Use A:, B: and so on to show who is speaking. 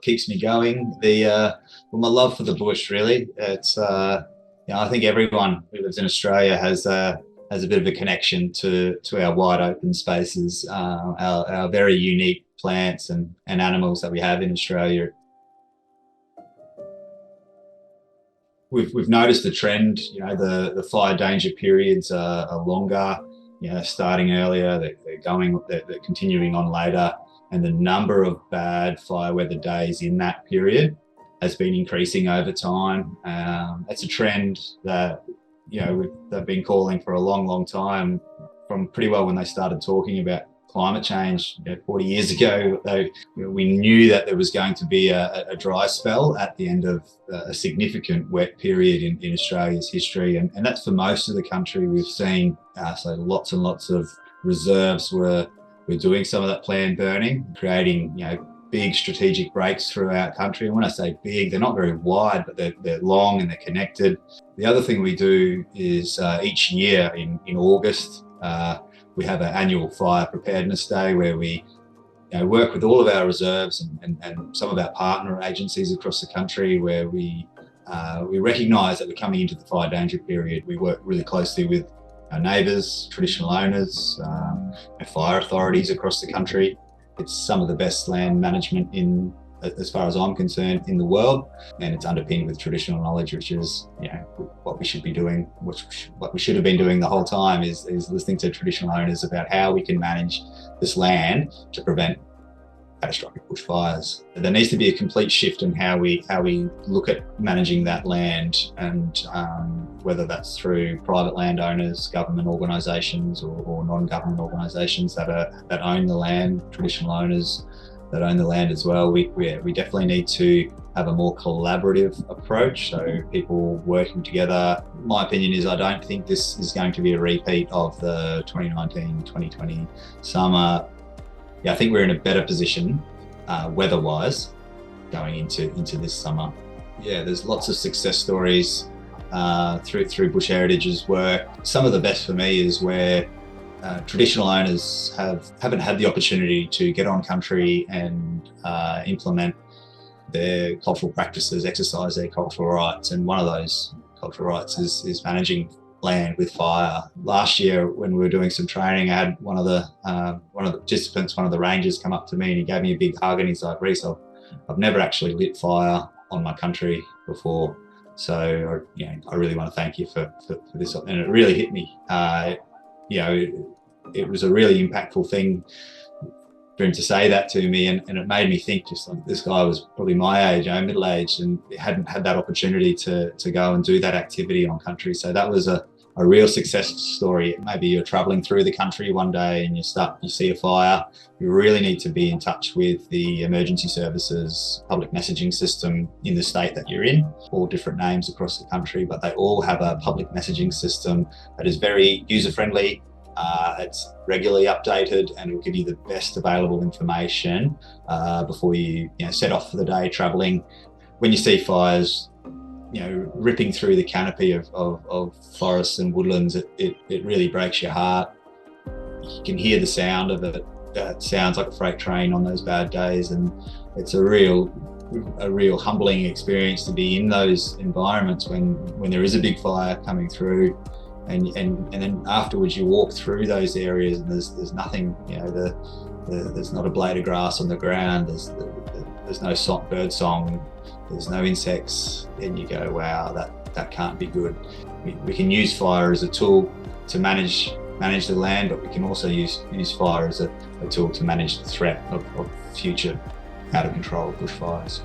A: keeps me going. Well, my love for the bush, really. It's I think everyone who lives in Australia has a bit of a connection to our wide open spaces, our very unique plants and animals that we have in Australia. We've noticed a trend. The fire danger periods are longer. Starting earlier, they're continuing on later, and the number of bad fire weather days in that period has been increasing over time. It's a trend that they've been calling for a long time, from pretty well when they started talking about climate change 40 years ago. We knew that there was going to be a dry spell at the end of a significant wet period in Australia's history, and that's for most of the country. We've seen so lots and lots of reserves were doing some of that planned burning, creating big strategic breaks throughout country. And when I say big, they're not very wide, but they're long and they're connected. The other thing we do is each year in August, we have an annual fire preparedness day where we work with all of our reserves and some of our partner agencies across the country, where we recognise that we're coming into the fire danger period. We work really closely with our neighbours, traditional owners, and fire authorities across the country. It's some of the best land management as far as I'm concerned, in the world, and it's underpinned with traditional knowledge, which is what we should be doing, what we should have been doing the whole time is listening to traditional owners about how we can manage this land to prevent catastrophic bushfires. There needs to be a complete shift in how we look at managing that land, and whether that's through private landowners, government organisations, or non-government organisations that own the land, traditional owners that own the land as well. We definitely need to have a more collaborative approach, so people working together. My opinion is I don't think this is going to be a repeat of the 2019-2020 summer. I think we're in a better position weather-wise going into this summer. There's lots of success stories through Bush Heritage's work. Some of the best for me is where traditional owners haven't had the opportunity to get on country and implement their cultural practices, exercise their cultural rights. And one of those cultural rights is managing land with fire. Last year, when we were doing some training, I had one of the participants, one of the rangers, come up to me and he gave me a big hug and he's like, "Rhys, I've never actually lit fire on my country before. So I really want to thank you for this." And it really hit me. It was a really impactful thing for him to say that to me, and it made me think, just like, this guy was probably my age, middle-aged, and hadn't had that opportunity to go and do that activity on country. So that was a real success story. Maybe you're travelling through the country one day and you see a fire. You really need to be in touch with the emergency services public messaging system in the state that you're in. All different names across the country, but they all have a public messaging system that is very user-friendly. It's regularly updated, and it will give you the best available information before you set off for the day travelling. When you see fires ripping through the canopy of forests and woodlands, it really breaks your heart. You can hear the sound of it. It sounds like a freight train on those bad days, and it's a real humbling experience to be in those environments when there is a big fire coming through. And then afterwards you walk through those areas and there's nothing, there's not a blade of grass on the ground, there's no bird song, there's no insects, and you go, wow, that can't be good. We can use fire as a tool to manage the land, but we can also use fire as a tool to manage the threat of future out of control bushfires.